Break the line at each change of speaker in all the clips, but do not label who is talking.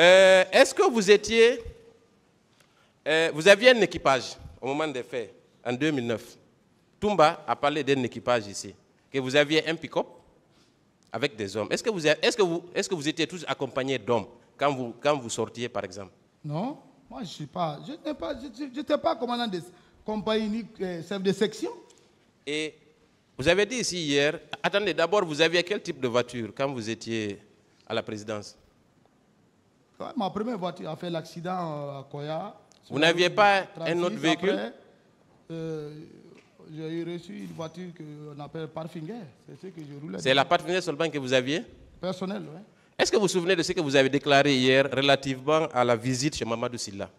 Est-ce que vous étiez... vous aviez un équipage au moment des faits, en 2009. Toumba a parlé d'un équipage ici, que vous aviez un pick-up avec des hommes. Est-ce que vous étiez tous accompagnés d'hommes quand vous sortiez, par exemple?
Non, moi je n'étais pas commandant de compagnie, chef de section.
Et vous avez dit ici hier, attendez, d'abord, vous aviez quel type de voiture quand vous étiez à la présidence?
Ma première voiture a fait l'accident à Koya.
Vous n'aviez pas
36,
un autre véhicule?
Après, j'ai reçu une voiture qu'on appelle Parfinger. C'est ce que je roulais.
C'est la Pathfinder seulement que vous aviez?
Personnel, oui.
Est-ce que vous vous souvenez de ce que vous avez déclaré hier relativement à la visite chez Mamadou Sylla?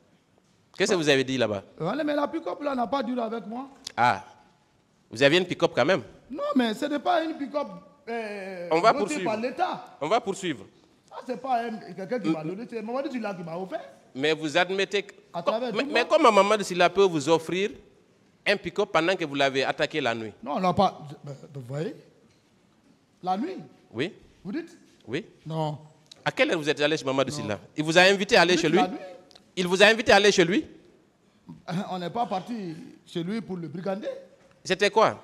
Qu'est-ce que vous avez dit là-bas?
Mais la pick-up là n'a pas duré avec moi.
Ah, vous aviez une pick-up quand même?
Non, mais ce n'est pas une pick-up
on va
votée
poursuivre.
par l'État.
On va poursuivre.
Ah, ce n'est pas quelqu'un qui m'a donné, c'est Mamadou Sylla qui m'a offert.
Mais vous admettez que...
À travers
Mais comment Mamadou Sylla peut vous offrir un pick-up pendant que vous l'avez attaqué la nuit?
Non, on n'a pas... Vous voyez? La nuit?
Oui.
Vous dites?
Oui.
Non.
À quelle heure vous êtes allé chez Mamadou Sylla? Il vous a invité à aller chez lui?
La nuit?
Il vous a invité à aller chez lui?
On n'est pas parti chez lui pour le brigander.
C'était quoi?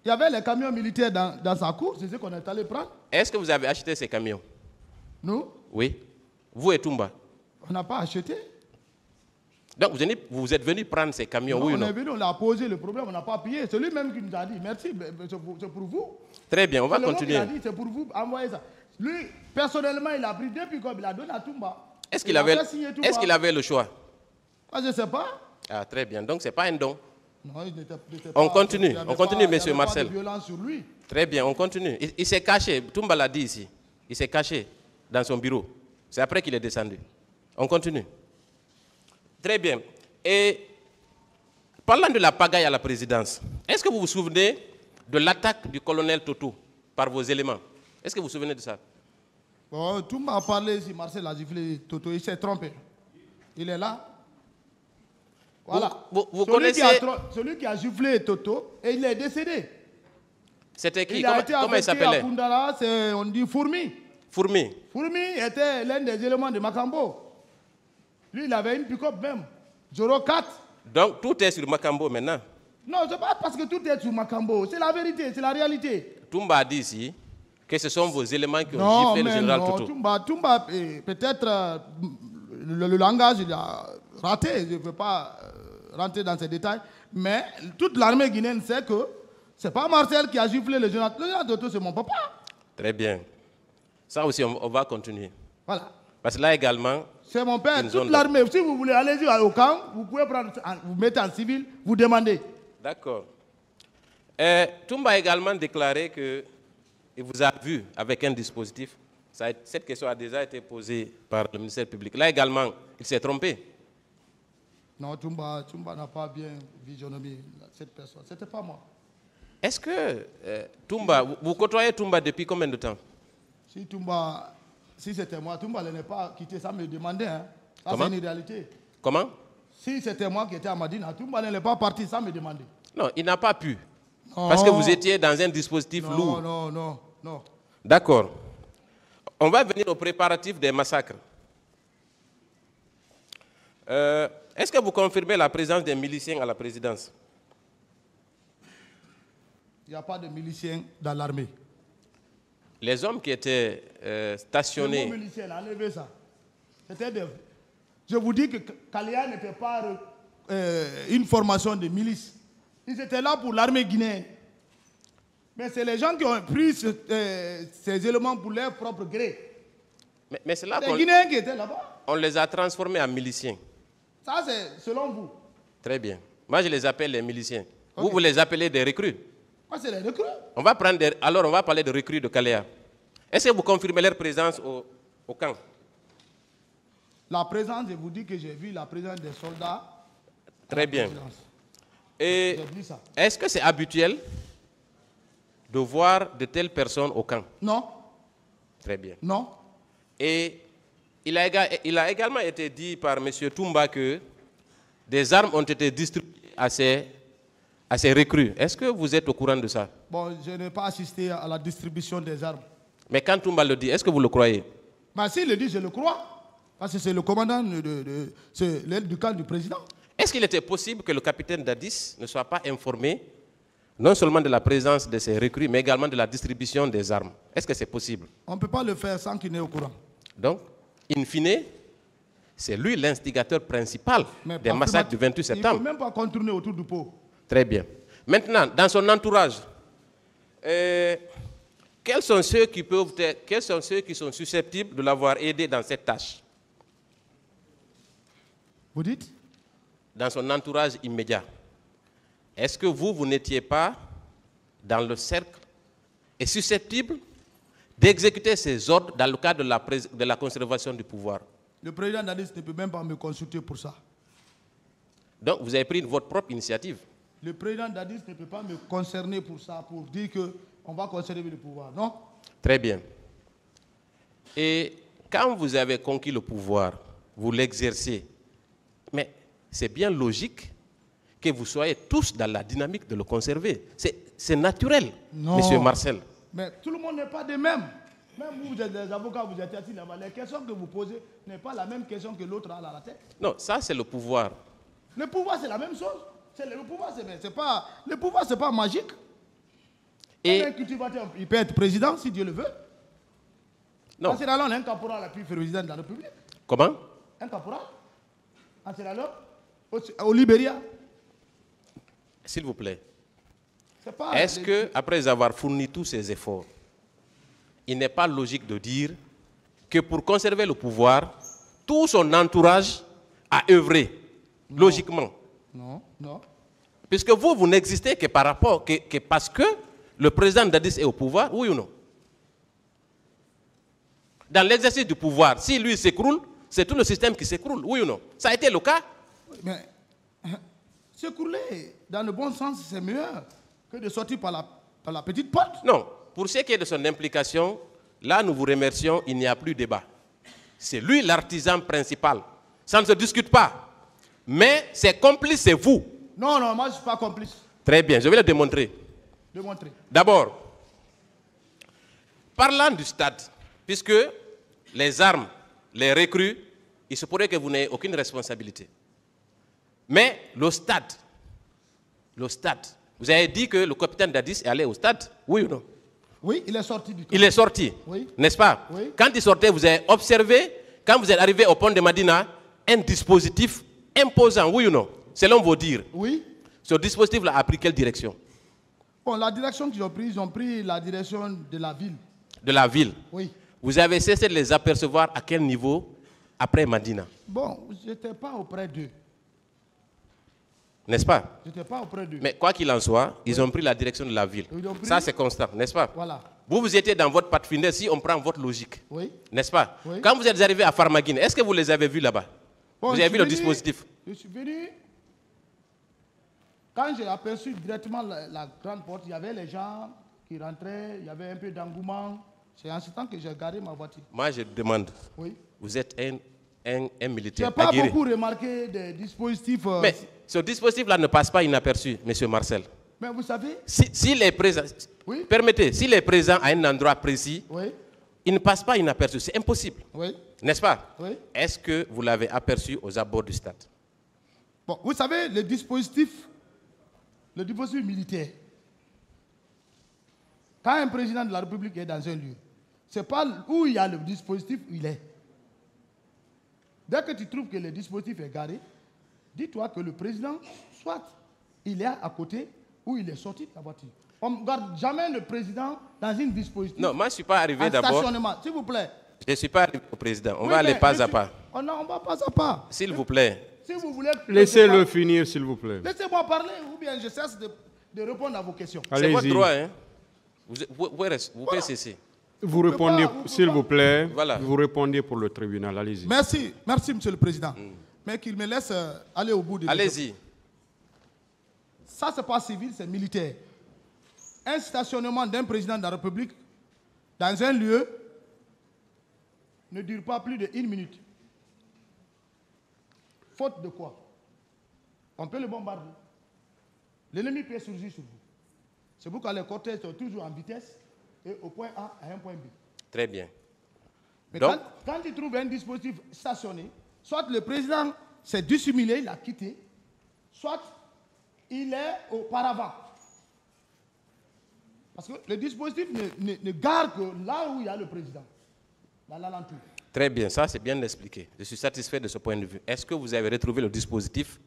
Il y avait les camions militaires dans sa cour, c'est ce qu'on est allé prendre.
Est-ce que vous avez acheté ces camions?
Nous?
Oui. Vous et Toumba?
On n'a pas acheté.
Donc vous êtes venu prendre ces camions,
Non,
oui ou
on
non?
est venu, on a posé le problème, on n'a pas payé. C'est lui-même qui nous a dit merci, c'est pour vous.
Très bien, on va continuer.
Il a dit c'est pour vous, envoyez ça. Lui, personnellement, il a pris 2 pick-up, il a donné à Toumba.
Est-ce qu'il avait le choix?
Ah, je ne sais pas.
Ah, très bien. Donc, ce n'est pas un don.
Non, il n'était pas...
On continue, monsieur Marcel.
Il n'y avait pas de violence sur lui.
Très bien, on continue. Il s'est caché, Toumba l'a dit ici. Il s'est caché dans son bureau. C'est après qu'il est descendu. On continue. Très bien. Et parlant de la pagaille à la présidence, est-ce que vous vous souvenez de l'attaque du colonel Toto par vos éléments? Est-ce que vous vous souvenez de ça?
Bon, Toumba a parlé, si Marcel a giflé Toto, il s'est trompé. Il est là. Voilà.
Vous connaissez...
Celui qui a giflé Toto, et il est décédé.
C'était qui?
Comment
il s'appelait?
On dit Fourmi.
Fourmi.
Fourmi était l'un des éléments de Makambo. Lui, il avait une pick-up même. Joro 4.
Donc, tout est sur Makambo maintenant?
Non, ce n'est pas parce que tout est sur Makambo. C'est la vérité, c'est la réalité.
Toumba a dit ici que ce sont vos éléments qui ont giflé le général Toto.
Toumba, peut-être le langage, il a raté. Je ne veux pas rentrer dans ces détails. Mais toute l'armée guinéenne sait que ce n'est pas Marcel qui a giflé le général. Le général Toto, c'est mon papa.
Très bien. Ça aussi, on va continuer.
Voilà.
Parce que là également...
C'est mon père. Toute l'armée, si vous voulez aller au camp, vous pouvez prendre, vous mettez en civil, vous demandez.
D'accord. Toumba a également déclaré qu'il vous a vu avec un dispositif. Cette question a déjà été posée par le ministère public. Là également, il s'est trompé.
Non, Toumba n'a pas bien visionné cette personne. Ce n'était pas moi.
Est-ce que Toumba, vous côtoyez Toumba depuis combien de temps?
Si c'était moi, Toumba ne l'avait pas quitté, ça me demandait. Hein. Ça, c'est une réalité.
Comment?
Si c'était moi qui étais à Madina, Toumba ne l'est pas parti, ça me demandait.
Non, il n'a pas pu.
Non.
Parce que vous étiez dans un dispositif lourd.
Non.
D'accord. On va venir aux préparatifs des massacres. Est-ce que vous confirmez la présence des miliciens à la présidence?
Il n'y a pas de miliciens dans l'armée.
Les hommes qui étaient stationnés...
Le mot milicien, enlevez ça. Je vous dis que Kalia n'était pas une formation de milice. Ils étaient là pour l'armée guinéenne. Mais c'est les gens qui ont pris ces éléments pour leur propre gré.
Mais c'est là
les Guinéens qui étaient là-bas.
On les a transformés en miliciens.
Ça, c'est selon vous.
Très bien. Moi, je les appelle les miliciens.
Okay.
Vous les appelez des recrues.
Moi, c'est les recrues.
Alors, on va parler de recrues de Kaléa. Est-ce que vous confirmez leur présence au camp?
La présence, je vous dis que j'ai vu la présence des soldats.
Très bien. Et est-ce que c'est habituel de voir de telles personnes au camp?
Non.
Très bien.
Non.
Et il a également été dit par M. Toumba que des armes ont été distribuées à ces recrues. Est-ce que vous êtes au courant de ça?
Bon, je n'ai pas assisté à la distribution des armes.
Mais quand Toumba le dit, est-ce que vous le croyez?
Ben, s'il le dit, je le crois. Parce que c'est le commandant, c'est l'aide du camp du président.
Est-ce qu'il était possible que le capitaine Dadis ne soit pas informé non seulement de la présence de ces recrues, mais également de la distribution des armes? Est-ce que c'est possible?
On ne peut pas le faire sans qu'il n'est au courant.
Donc, in fine, c'est lui l'instigateur principal des massacres du 28 septembre.
Il ne faut même pas contourner autour du pot.
Très bien. Maintenant, dans son entourage, quels sont ceux qui sont susceptibles de l'avoir aidé dans cette tâche?
Vous dites?
Dans son entourage immédiat. Est-ce que vous n'étiez pas dans le cercle et susceptible d'exécuter ces ordres dans le cadre de la conservation du pouvoir?
Le président Dadis ne peut même pas me consulter pour ça.
Donc, vous avez pris votre propre initiative.
Le président Dadis ne peut pas me concerner pour ça, pour dire qu'on va conserver le pouvoir, non?
Très bien. Et quand vous avez conquis le pouvoir, vous l'exercez, mais c'est bien logique que vous soyez tous dans la dynamique de le conserver. C'est naturel,
non.
Monsieur Marcel.
Mais tout le monde n'est pas des mêmes. Même vous êtes des avocats, vous êtes assis là-bas. Les questions que vous posez n'est pas la même question que l'autre a à la tête.
Non, ça c'est le pouvoir.
Le pouvoir, c'est la même chose. Le pouvoir, c'est pas magique. Et un cultivateur, il peut être président si Dieu le veut.
Non.
En Sierra Leone, un caporal a pu faire président de la République.
Comment?
Un caporal. En Sierra Leone, au Libéria.
S'il vous plaît. Est-ce que, après avoir fourni tous ces efforts, il n'est pas logique de dire que pour conserver le pouvoir, tout son entourage a œuvré, logiquement?
Non, non.
Puisque vous n'existez que parce que le président Dadis est au pouvoir, oui ou non? Dans l'exercice du pouvoir, si lui s'écroule, c'est tout le système qui s'écroule, oui ou non? Ça a été le cas?
Mais s'écrouler dans le bon sens, c'est mieux que de sortir par la petite porte.
Non. Pour ce qui est de son implication, là nous vous remercions, il n'y a plus débat. C'est lui l'artisan principal. Ça ne se discute pas. Mais ses complices, c'est vous.
Non, non, moi je ne suis pas complice.
Très bien, je vais le démontrer.
Démontrer.
D'abord, parlant du stade, puisque les armes, les recrues, il se pourrait que vous n'ayez aucune responsabilité. Mais le stade, vous avez dit que le capitaine Dadis est allé au stade, oui ou non?
Oui, il est sorti du camp.
Il est sorti,
oui.
N'est-ce pas?
Oui.
Quand il sortait, vous avez observé, quand vous êtes arrivé au pont de Madina, un dispositif imposant, oui ou non? Selon vos dires.
Oui.
Ce dispositif-là a pris quelle direction?
Bon, la direction qu'ils ont pris la direction de la ville.
De la ville?
Oui.
Vous avez cessé de les apercevoir à quel niveau après Madina?
Bon, je n'étais pas auprès d'eux.
N'est-ce pas?
Je n'étais pas auprès d'eux.
Mais quoi qu'il en soit, ils ont pris la direction de la ville. Ça, c'est constant, n'est-ce pas?
Voilà.
Vous étiez dans votre pathfinder si on prend votre logique.
Oui.
N'est-ce pas?
Oui.
Quand vous êtes arrivé à Farmaguine, est-ce que vous les avez vus là-bas?
Bon,
vous avez vu le dispositif?
Je suis venu. Quand j'ai aperçu directement la grande porte, il y avait les gens qui rentraient, il y avait un peu d'engouement. C'est en ce temps que j'ai garé ma voiture.
Moi, je demande.
Oui.
Vous êtes un militaire.
Je n'ai pas
aguerri.
beaucoup remarqué des dispositifs.
Mais ce dispositif-là ne passe pas inaperçu, M. Marcel.
Mais vous savez.
S'il est présent,
oui.
Permettez, s'il est présent à un endroit précis,
oui.
Il ne passe pas inaperçu. C'est impossible.
Oui.
N'est-ce pas?
Oui.
Est-ce que vous l'avez aperçu aux abords du stade?
Bon, vous savez, le dispositif militaire, quand un président de la République est dans un lieu, ce n'est pas où il y a le dispositif où il est. Dès que tu trouves que le dispositif est garé, dis-toi que le président, soit il est à côté ou il est sorti de la voiture. On ne garde jamais le président dans une dispositif.
Non, moi je ne suis pas arrivé d'abord.
S'il vous plaît.
Je ne suis pas arrivé au président. On va aller pas à pas.
Non, on va pas à pas.
S'il vous plaît.
Si vous voulez.
Laissez-le finir, s'il vous plaît.
Laissez-moi parler ou bien je cesse de répondre à vos questions.
C'est votre droit, hein? Vous pouvez cesser.
Vous répondez, s'il vous plaît.
Voilà.
Vous répondez pour le tribunal. Allez-y.
Merci, Monsieur le Président. Mais qu'il me laisse aller au bout de.
Allez-y.
Ça, c'est pas civil, c'est militaire. Un stationnement d'un président de la République dans un lieu ne dure pas plus de 1 minute. Faute de quoi? On peut le bombarder. L'ennemi peut surgir sur vous. C'est pourquoi les cortèges sont toujours en vitesse et au point A à un point B.
Très bien.
Mais
Donc,
quand il trouve un dispositif stationné, soit le président s'est dissimulé, il a quitté, soit il est auparavant. Parce que le dispositif ne garde que là où il y a le président, dans l'alentour.
très bien, ça c'est bien expliqué. Je suis satisfait de ce point de vue. Est-ce que vous avez retrouvé le dispositif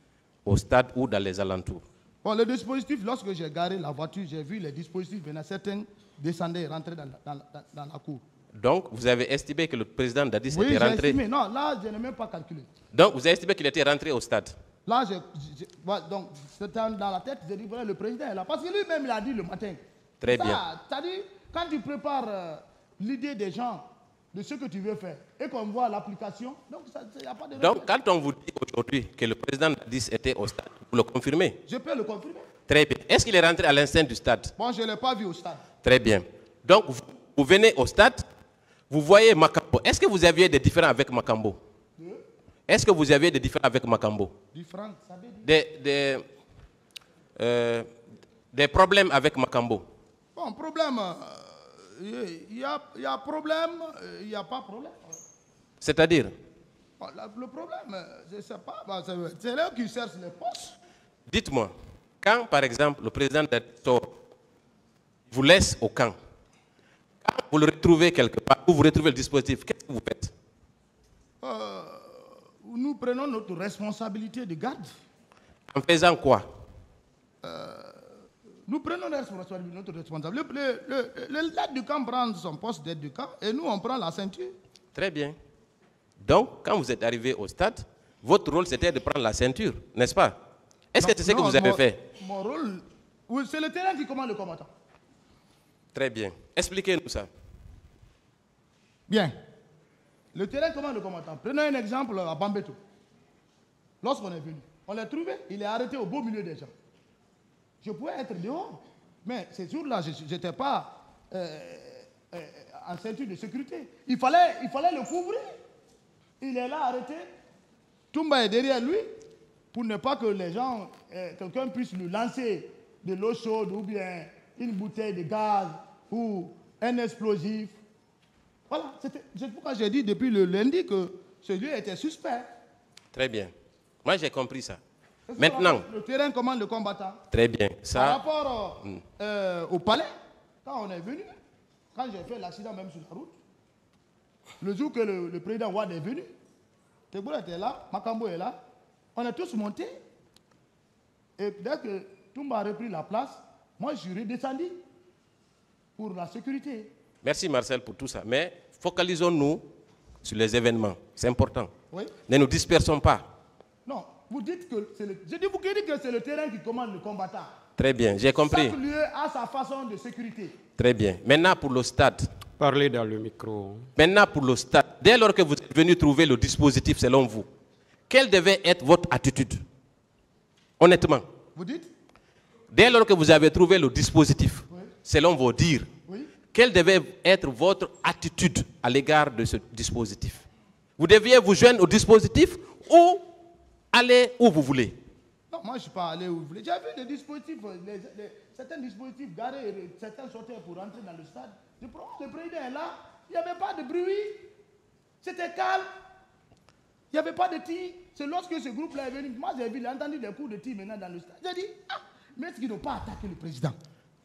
au stade ou dans les alentours?
Bon, le dispositif, lorsque j'ai garé la voiture, j'ai vu les dispositifs venant, certains descendaient et rentraient dans la cour.
Donc, vous avez estimé que le président Dadis
Oui,
était
j'ai
rentré.
estimé. Non, là, je n'ai même pas calculé.
Donc, vous avez estimé qu'il était rentré au stade.
Là, donc, c'était dans la tête, j'ai dit, voilà, le président est là. Parce que lui-même, il a dit le matin.
Très bien.
C'est-à-dire, quand tu prépares l'idée des gens de ce que tu veux faire et qu'on voit l'application, donc il n'y a pas de...
Donc, quand on vous dit aujourd'hui que le président Dadis était au stade, vous le confirmez?
Je peux le confirmer.
Très bien. Est-ce qu'il est rentré à l'instant du stade?
Bon, je ne l'ai pas vu au stade.
Très bien. Donc, vous venez au stade, vous voyez Makambo. Est-ce que vous aviez des différends avec Makambo? Est-ce que vous aviez des différends avec Makambo?
Différents, ça veut dire...
Des problèmes avec Makambo?
Bon, problème, il y a problème, il n'y a pas problème.
C'est-à-dire?
Bon, le problème, je ne sais pas, c'est là qui cherche les postes.
Dites-moi, quand par exemple le président sort, vous laisse au camp, quand vous le retrouvez quelque part, ou vous retrouvez le dispositif, qu'est-ce que vous faites?
Nous prenons notre responsabilité de garde.
En faisant quoi?
Nous prenons notre responsabilité. L'aide du camp prend son poste d'aide du camp et nous, on prend la ceinture.
Très bien. Donc, quand vous êtes arrivé au stade, votre rôle, c'était de prendre la ceinture, n'est-ce pas? Est-ce que c'est ce que vous avez fait?
Mon rôle, oui, c'est le terrain qui commande le combattant.
Très bien. Expliquez-nous ça.
Bien. Le terrain commande le combattant. Prenons un exemple à Bambeto. Lorsqu'on est venu, on l'a trouvé, il est arrêté au beau milieu des gens. Je pouvais être dehors, mais ces jours-là, je n'étais pas en ceinture de sécurité. Il fallait le couvrir. Il est là arrêté. Toumba est derrière lui pour ne pas que les gens, quelqu'un puisse lui lancer de l'eau chaude ou bien une bouteille de gaz ou un explosif. Voilà, c'est pourquoi j'ai dit depuis le lundi que ce lieu était suspect.
Très bien. Moi, j'ai compris ça. Maintenant,
le terrain commande le combattant.
Très bien. Ça,
par rapport au palais, quand on est venu, quand j'ai fait l'accident même sur la route, le jour que le président Wade est venu, Teboula était là, Makambo est là, on est tous montés. Et dès que Toumba a repris la place, moi je suis redescendu pour la sécurité.
Merci Marcel pour tout ça. Mais focalisons-nous sur les événements. C'est important.
Oui.
Ne nous dispersons pas.
Non, vous dites que c'est le... Je dis, vous dites que c'est le terrain qui commande le combattant.
Très bien, j'ai compris.
Chaque lieu a sa façon de sécurité.
Très bien. Maintenant pour le stade.
Parlez dans le micro.
Maintenant pour le stade. Dès lors que vous êtes venu trouver le dispositif selon vous, quelle devait être votre attitude? Honnêtement.
Vous dites?
Dès lors que vous avez trouvé le dispositif,
oui,
selon vos dires,
oui,
quelle devait être votre attitude à l'égard de ce dispositif? Vous deviez vous joindre au dispositif ou aller où vous voulez?
Non, moi je ne suis pas allé où vous voulez. J'ai vu les dispositifs, certains dispositifs garés, certains sortaient pour rentrer dans le stade. Le président est là, il n'y avait pas de bruit, c'était calme, il n'y avait pas de tir. C'est lorsque ce groupe-là est venu, moi j'ai entendu des coups de tir maintenant dans le stade. J'ai dit, mais est-ce qu'ils n'ont pas attaqué le président?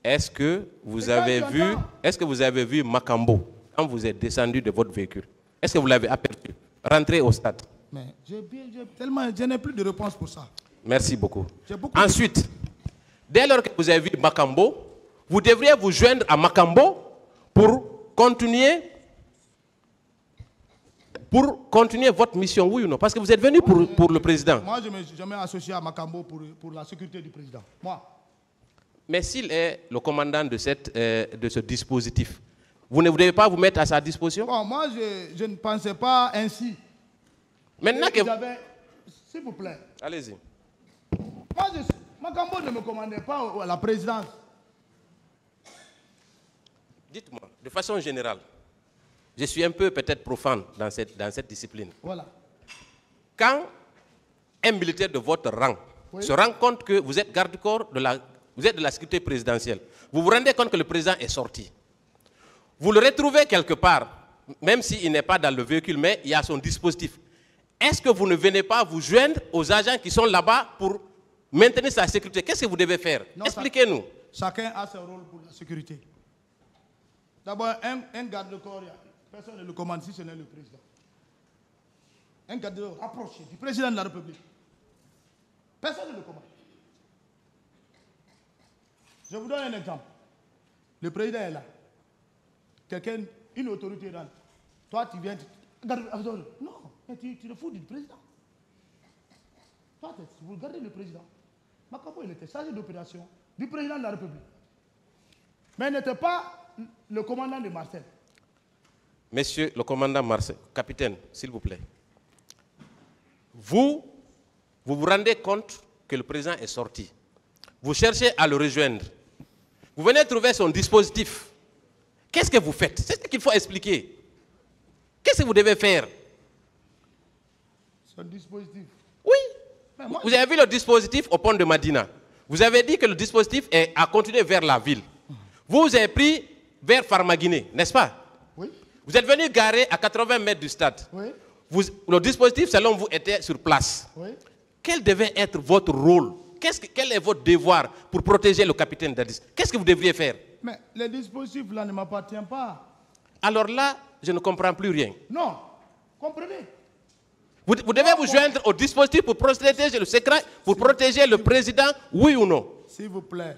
Est-ce que vous avez vu Makambo quand vous êtes descendu de votre véhicule? Est-ce que vous l'avez aperçu rentrer au stade? Mais je n'ai plus de réponse pour ça. Merci beaucoup. Ensuite, dès lors que vous avez vu Makambo, vous devriez vous joindre à Makambo pour continuer votre mission, oui ou non? Parce que vous êtes venu pour le président. Moi, je me associé à Makambo pour la sécurité du président. Moi. Mais s'il est le commandant de ce dispositif, vous ne devez pas vous mettre à sa disposition? Bon, moi, je ne pensais pas ainsi. Maintenant que... S'il vous plaît. Allez-y. Moi, Makambo ne me commandait pas à la présidence. Dites-moi, de façon générale, je suis un peu peut-être profane dans cette discipline. Voilà. Quand un militaire de votre rang se rend compte que vous êtes garde-corps vous êtes de la sécurité présidentielle, vous vous rendez compte que le président est sorti. Vous le retrouvez quelque part
même s'il n'est pas dans le véhicule, mais il y a son dispositif. Est-ce que vous ne venez pas vous joindre aux agents qui sont là-bas pour maintenir sa sécurité? Qu'est-ce que vous devez faire? Expliquez-nous.
Chacun a son rôle pour la sécurité. D'abord, un garde-corps, personne ne le commande si ce n'est le président. Un garde-corps rapproché du président de la République. Personne ne le commande. Je vous donne un exemple. Le président est là. Quelqu'un, une autorité là. Toi, tu viens, non, mais tu le fous du président. Toi, vous regardez le président. Makambo, il était chargé d'opération du président de la République. Mais il n'était pas le commandant de Marseille.
Monsieur le commandant Marseille, capitaine, s'il vous plaît. Vous vous rendez compte que le président est sorti. Vous cherchez à le rejoindre. Vous venez trouver son dispositif. Qu'est-ce que vous faites? C'est ce qu'il faut expliquer. Qu'est-ce que vous devez faire?
Son dispositif.
Oui. Vous avez vu le dispositif au pont de Madina. Vous avez dit que le dispositif est à continuer vers la ville. Vous avez pris vers Farmaguiné, n'est-ce pas?
Oui.
Vous êtes venu garer à 80 mètres du stade.
Oui.
Le dispositif, selon vous, était sur place.
Oui.
Quel devait être votre rôle? Quel est votre devoir pour protéger le capitaine Dadis? Qu'est-ce que vous devriez faire?
Mais le dispositif là ne m'appartient pas.
Alors là, je ne comprends plus rien.
Non, comprenez.
Vous devez vous joindre au dispositif pour protéger le secret, pour protéger le président, oui ou non?
S'il vous plaît.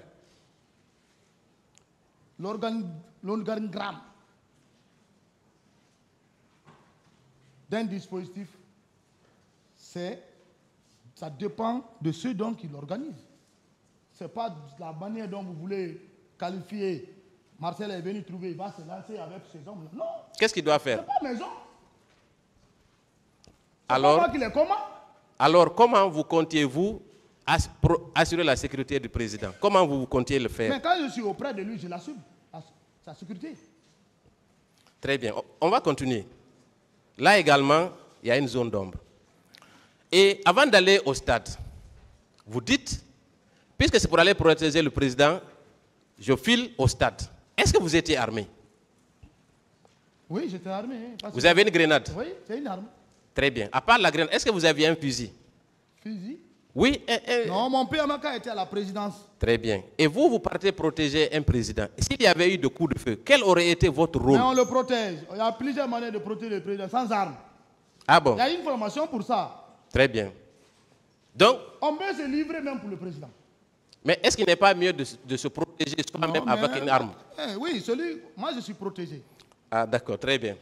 L'organigramme d'un dispositif, ça dépend de ceux donc qui l'organisent. Ce n'est pas la manière dont vous voulez qualifier. Marcel est venu trouver, il va se lancer avec ces hommes-là. Non.
Qu'est-ce qu'il doit faire?
Ce n'est pas maison.
Alors, comment vous comptiez-vous assurer la sécurité du président? Comment vous comptiez le faire?
Mais quand je suis auprès de lui, je l'assume, sa sécurité.
Très bien. On va continuer. Là également, il y a une zone d'ombre. Et avant d'aller au stade, vous dites, puisque c'est pour aller protéger le président, je file au stade. Est-ce que vous étiez armé?
Oui, j'étais armé.
Vous avez une grenade?
Oui, c'est une arme.
Très bien. À part la grenade, est-ce que vous aviez un fusil?
Fusil?
Oui.
Non, mon père Maka était à la présidence.
Très bien. Et vous, vous partez protéger un président. S'il y avait eu de coups de feu, quel aurait été votre rôle?
Mais on le protège. Il y a plusieurs manières de protéger le président sans armes.
Ah bon?
Il y a une formation pour ça.
Très bien. Donc,
on peut se livrer même pour le président.
Mais est-ce qu'il n'est pas mieux de se protéger soi-même avec une arme?
Oui, moi je suis protégé.
Ah d'accord, très bien.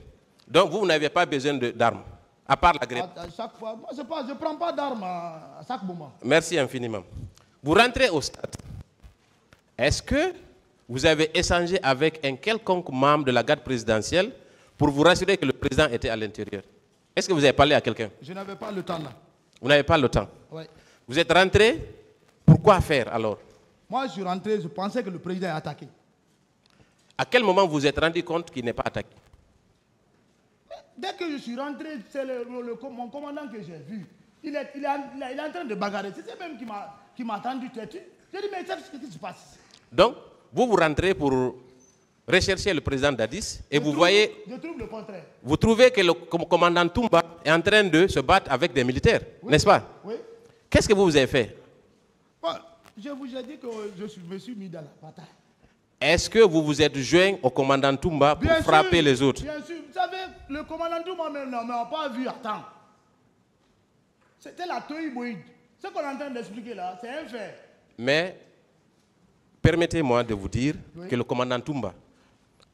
Donc vous n'avez pas besoin d'armes, à part la grenade.
À chaque fois, moi je ne prends pas d'armes à chaque moment.
Merci infiniment. Vous rentrez au stade. Est-ce que vous avez échangé avec un quelconque membre de la garde présidentielle pour vous rassurer que le président était à l'intérieur? Est-ce que vous avez parlé à quelqu'un?
Je n'avais pas le temps là.
Vous n'avez pas le temps?
Oui.
Vous êtes rentré, pourquoi faire alors?
Moi je suis rentré, je pensais que le président est attaqué.
À quel moment vous vous êtes rendu compte qu'il n'est pas attaqué?
Dès que je suis rentré, c'est mon commandant que j'ai vu. Il est en train de bagarrer. C'est même qui m'a attendu têtu. J'ai dit, mais qu'est-ce qui se passe?
Donc, vous rentrez pour rechercher le président Dadis et vous voyez...
Je trouve le contraire.
Vous trouvez que le commandant Toumba est en train de se battre avec des militaires, oui, n'est-ce pas?
Oui.
Qu'est-ce que vous avez fait?
Bon, je vous ai dit que je me suis mis dans la bataille.
Est-ce que vous vous êtes joint au commandant Toumba pour frapper les autres?
Bien sûr. Vous savez, le commandant Toumba ne m'a pas vu à temps. C'était la Toïboïde. Ce qu'on est en train d'expliquer là, c'est un fait.
Mais, permettez-moi de vous dire que le commandant Toumba,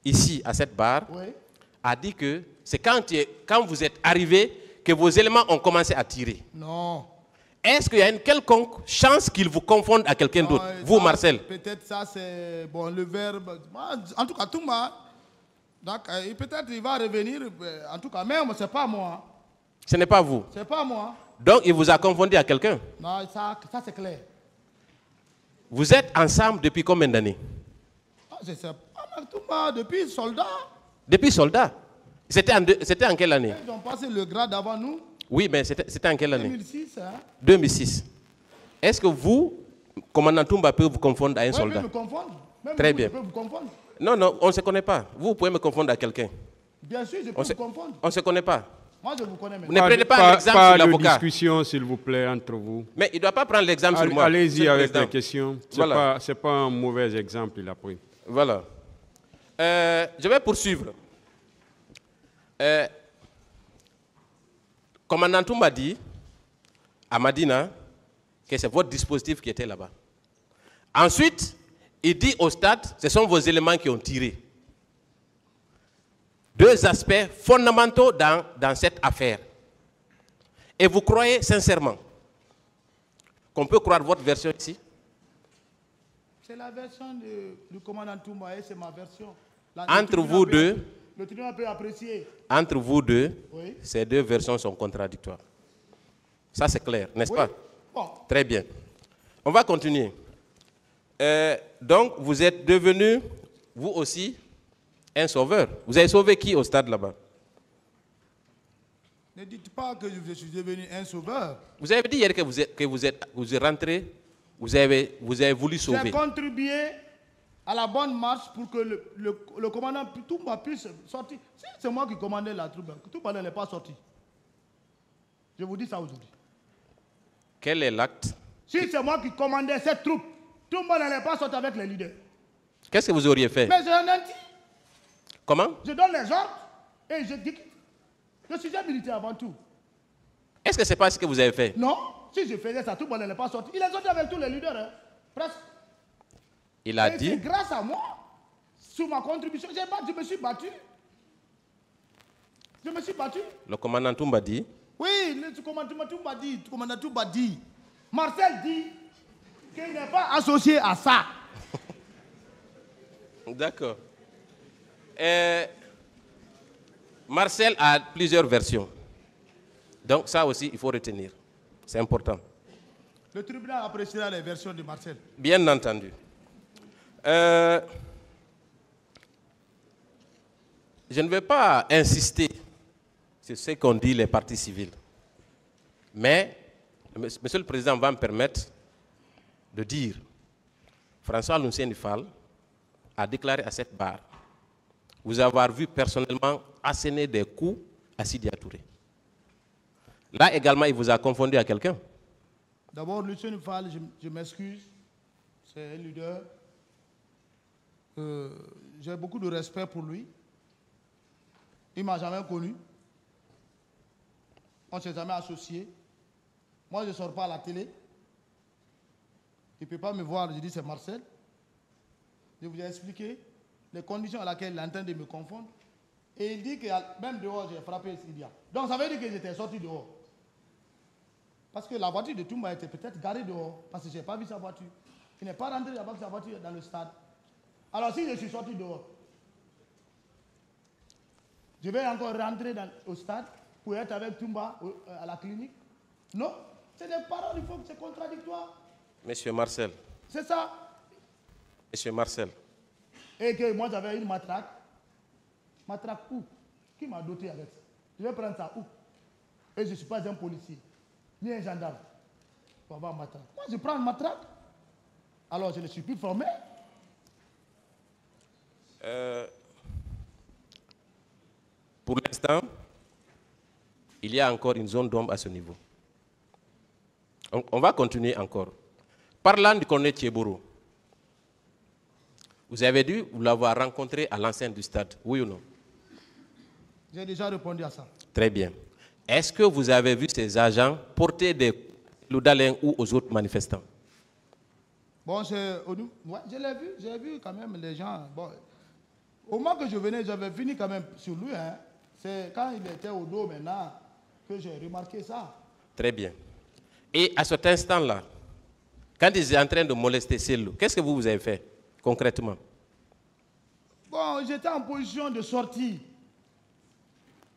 ici, à cette barre, a dit que c'est quand vous êtes arrivé que vos éléments ont commencé à tirer.
Non.
Est-ce qu'il y a une quelconque chance qu'il vous confonde à quelqu'un d'autre? Vous, Marcel?
Peut-être ça, c'est bon, le verbe. En tout cas, Toumba, peut-être il va revenir. En tout cas, même, ce n'est pas moi.
Ce n'est pas vous?
Ce n'est pas moi.
Donc, il vous a confondu à quelqu'un?
Non, ça c'est clair.
Vous êtes ensemble depuis combien d'années?
Je sais pas, Toumba, depuis soldat.
Depuis soldat? C'était en quelle année?
Ils ont passé le grade avant nous.
Oui, mais c'était en quelle année?
2006. Hein?
2006. Est-ce que vous, commandant Toumba, peut vous confondre à un soldat?
Peut me confondre. Même
Très
vous,
bien.
je peux vous confondre.
Non, on ne se connaît pas. Vous pouvez me confondre à quelqu'un.
Bien sûr, je peux vous confondre.
On ne se connaît pas.
Moi, je vous connais
Vous
maintenant.
ne prenez pas l'exemple sur
de
l'avocat.
discussion, s'il vous plaît, entre vous.
Mais il ne doit pas prendre l'exemple sur moi.
Allez-y
Monsieur le
avec
Président.
les questions. Ce
Voilà.
n'est pas un mauvais exemple, il a pris.
Voilà. Je vais poursuivre. Commandant Toumba dit à Madina que c'est votre dispositif qui était là-bas. Ensuite, il dit au stade, ce sont vos éléments qui ont tiré. Deux aspects fondamentaux dans cette affaire. Et vous croyez sincèrement qu'on peut croire votre version ici?
C'est la version du commandant Toumba et c'est ma version.
Entre vous deux,
le tribunal peut apprécier.
Entre vous deux,
Oui.
ces deux versions sont contradictoires. Ça, c'est clair, n'est-ce
Oui.
pas?
Bon.
Très bien. On va continuer. Donc, vous êtes devenu, vous aussi, un sauveur. Vous avez sauvé qui au stade là-bas?
Ne dites pas que je suis devenu un sauveur.
Vous avez dit hier que vous êtes rentré, vous avez voulu
J'ai
sauver.
contribué à la bonne marche pour que le commandant Toumba puisse sortir. Si c'est moi qui commandais la troupe, Toumba n'est pas sorti. Je vous dis ça aujourd'hui.
Quel est l'acte?
Si c'est moi qui commandais cette troupe, Toumba n'allait pas sortir avec les leaders.
Qu'est-ce que vous auriez fait?
Mais j'ai un anti.
Comment?
Je donne les ordres et je dis que je suis un militaire avant tout.
Est-ce que ce n'est pas ce que vous avez fait?
Non, si je faisais ça, Toumba n'allait pas sortir. Il est sorti avec tous les leaders, hein, presque.
Il a
Et
dit,
c'est grâce à moi, sous ma contribution, je me suis battu. Je me suis battu.
le commandant Toumba dit,
Oui, le commandant Toumba dit. Marcel dit qu'il n'est pas associé à ça.
d'accord. Marcel a plusieurs versions. Donc ça aussi, il faut retenir. C'est important.
Le tribunal appréciera les versions de Marcel.
Bien entendu. Je ne vais pas insister sur ce qu'ont dit les partis civils. Mais, Monsieur le Président va me permettre de dire, François Lucien Fall a déclaré à cette barre vous avoir vu personnellement asséner des coups à Sidi Touré. Là également, il vous a confondu à quelqu'un.
D'abord, Lucien Fall, je m'excuse. C'est un leader. J'ai beaucoup de respect pour lui. Il ne m'a jamais connu. On ne s'est jamais associé. Moi, je ne sors pas à la télé. Il ne peut pas me voir. Je dis c'est Marcel. Je vous ai expliqué les conditions à laquelle il est en train de me confondre. Et il dit que même dehors, j'ai frappé Sidia. Donc ça veut dire que j'étais sorti dehors. Parce que la voiture de Toumba était peut-être garée dehors. Parce que je n'ai pas vu sa voiture. Il n'est pas rentré avec sa voiture dans le stade. Alors si je suis sorti dehors, je vais encore rentrer au stade pour être avec Toumba à la clinique? Non, c'est des paroles, il faut que c'est contradictoire.
Monsieur Marcel.
C'est ça.
Monsieur Marcel.
Et que moi j'avais une matraque. Matraque où? Qui m'a doté avec ça? Je vais prendre ça où? Et je ne suis pas un policier, ni un gendarme pour avoir une matraque. Moi je prends une matraque. Alors je ne suis plus formé.
Pour l'instant, il y a encore une zone d'ombre à ce niveau. On va continuer encore. Parlant du colonel Thieboro, vous avez dû l'avoir rencontré à l'enceinte du stade, oui ou non?
J'ai déjà répondu à ça.
Très bien. Est-ce que vous avez vu ces agents porter des loudalins ou aux autres manifestants?
Bon, ouais, j'ai vu quand même les gens. Bon, au moment que je venais, j'avais fini quand même sur lui. Hein. C'est quand il était au dos maintenant que j'ai remarqué ça.
Très bien. Et à cet instant-là, quand ils étaient en train de molester Cellou, qu'est-ce que vous avez fait concrètement?
Bon, j'étais en position de sortie.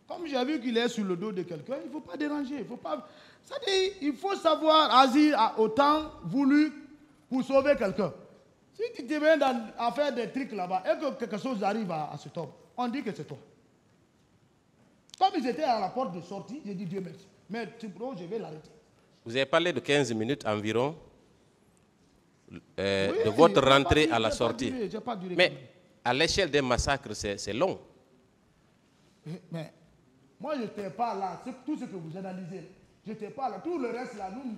Comme j'ai vu qu'il est sur le dos de quelqu'un, il ne faut pas déranger. Il faut pas... C'est-à-dire, il faut savoir agir à autant voulu pour sauver quelqu'un. Si tu te mets à faire des trucs là-bas et que quelque chose arrive à cet homme, on dit que c'est toi. Comme ils étaient à la porte de sortie, j'ai dit Dieu merci. Mais je vais l'arrêter.
Vous avez parlé de 15 minutes environ
Oui,
de votre rentrée à la sortie.
J'ai pas duré.
Mais à l'échelle des massacres, c'est long.
Mais moi, je n'étais pas là. Tout ce que vous analysez, je n'étais pas là. Tout le reste, là, nous...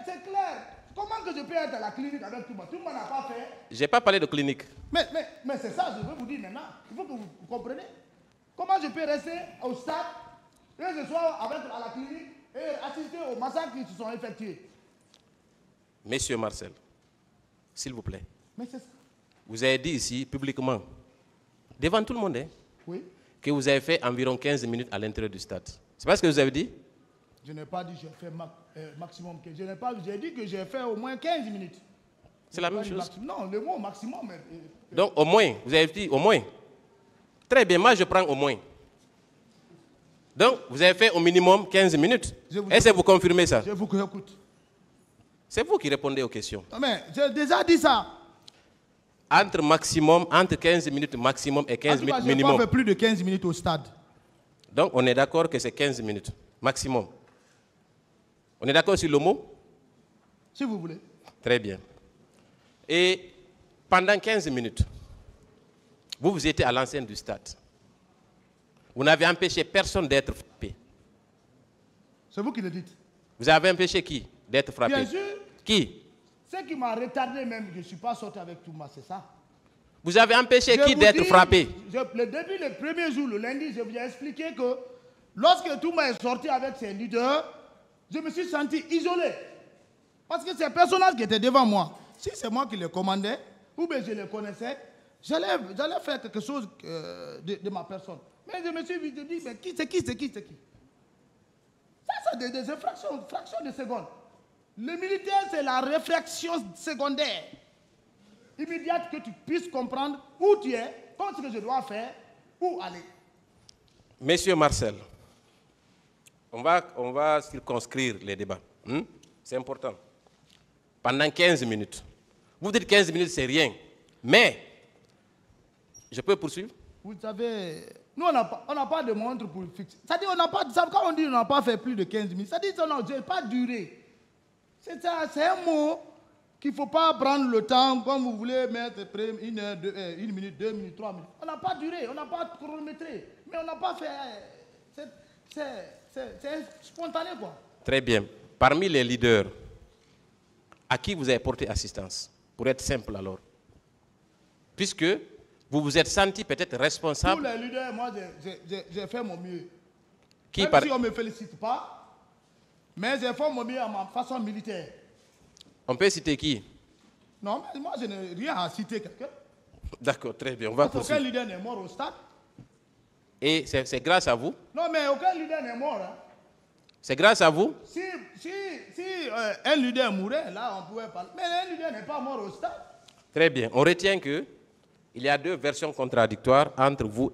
c'est clair. Comment que je peux être à la clinique avec Toumba? Toumba n'a pas fait.
Je n'ai pas parlé de clinique.
Mais c'est ça, je veux vous dire maintenant. Il faut que vous compreniez. Comment je peux rester au stade et ce soir avec à la clinique et assister aux massacres qui se sont effectués?
Monsieur Marcel, s'il vous plaît.
Mais c'est ça.
Vous avez dit ici, publiquement, devant tout le monde,
Oui.
que vous avez fait environ 15 minutes à l'intérieur du stade. C'est pas ce que vous avez dit?
Je n'ai pas dit que j'ai fait maximum. J'ai dit que j'ai fait au moins 15 minutes.
C'est la même chose.
Non, le mot maximum.
Donc au moins, vous avez dit au moins. Très bien, moi je prends au moins. Donc vous avez fait au minimum 15 minutes. Est-ce que vous confirmez ça?
Je vous écoute.
C'est vous qui répondez aux questions.
Non, mais j'ai déjà dit ça.
Entre 15 minutes maximum et 15 minutes minimum.
Je n'ai pas fait plus de 15 minutes au stade.
Donc on est d'accord que c'est 15 minutes maximum. On est d'accord sur le mot?
Si vous voulez.
Très bien. Et pendant 15 minutes, vous étiez à l'enceinte du stade. Vous n'avez empêché personne d'être frappé.
C'est vous qui le dites.
Vous avez empêché qui d'être frappé?
Bien sûr.
Qui?
Ce qui m'a retardé même, je ne suis pas sorti avec Touma, c'est ça.
Vous avez empêché qui d'être frappé?
Depuis le premier jour, le lundi, je vous ai expliqué que lorsque Touma est sorti avec ses leaders, je me suis senti isolé. Parce que ces personnages qui étaient devant moi, si c'est moi qui les commandais, ou bien je les connaissais, j'allais faire quelque chose de ma personne. Mais je me suis dit, mais c'est qui? Ça, c'est des fractions de secondes. Le militaire, c'est la réflexion secondaire, immédiate, que tu puisses comprendre où tu es, comme ce que je dois faire, où aller.
Monsieur Marcel, on va circonscrire les débats. C'est important. Pendant 15 minutes. Vous dites 15 minutes, c'est rien. Mais, je peux poursuivre? Vous savez,
nous, on n'a pas de montre pour fixer. C'est-à-dire, quand on dit qu'on n'a pas fait plus de 15 minutes, ça dit que non, je n'ai pas duré. C'est un mot qu'il ne faut pas prendre le temps, comme vous voulez mettre 1 heure, 1 minute, 2 minutes, 3 minutes. On n'a pas duré, on n'a pas chronométré, mais on n'a pas fait... C'est spontané, quoi.
Très bien. Parmi les leaders, à qui vous avez porté assistance? Pour être simple alors. Puisque vous vous êtes senti peut-être responsable.
Tous les leaders, moi, j'ai fait mon mieux.
Si
on ne me félicite pas, mais j'ai fait mon mieux à ma façon militaire.
On peut citer qui?
Non, mais moi, je n'ai rien à citer quelqu'un.
D'accord, très bien. On va poursuivre.
Aucun leader n'est mort au stade.
Et c'est grâce à vous?
Non, mais aucun leader n'est mort. Hein.
C'est grâce à vous?
Si un leader mourait, là, on pouvait parler. Mais un leader n'est pas mort au stade.
Très bien. On retient qu'il y a deux versions contradictoires entre vous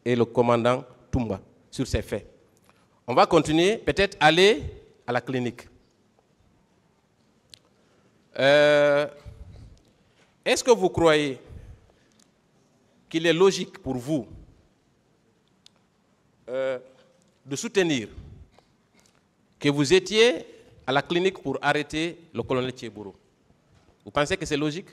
et le commandant Toumba sur ces faits. On va continuer, peut-être aller à la clinique. Est-ce que vous croyez qu'il est logique pour vous de soutenir que vous étiez à la clinique pour arrêter le colonel Tchebourou? Vous pensez que c'est logique?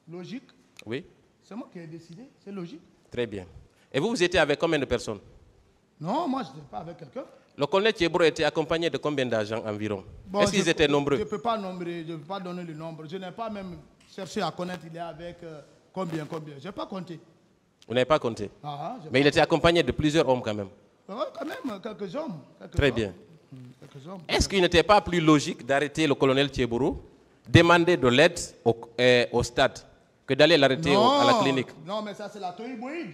Logique?
Oui.
C'est moi qui ai décidé, c'est logique.
Très bien. Et vous étiez avec combien de personnes?
Non, moi je n'étais pas avec quelqu'un.
Le colonel Tchebourou était accompagné de combien d'agents environ? Est-ce qu'ils étaient nombreux?
Je ne peux pas nommer, je ne peux pas donner le nombre. Je n'ai pas même cherché à connaître il est avec combien. Je n'ai pas compté.
Vous n'avez pas compté? Mais il
pas
était accompagné de plusieurs hommes quand même.
Quand même, quelques hommes.
Très bien. Est-ce qu'il n'était pas plus logique d'arrêter le colonel Tchebourou, demander de l'aide au stade, que d'aller l'arrêter à la clinique?
Non, mais ça c'est la Toïboïde.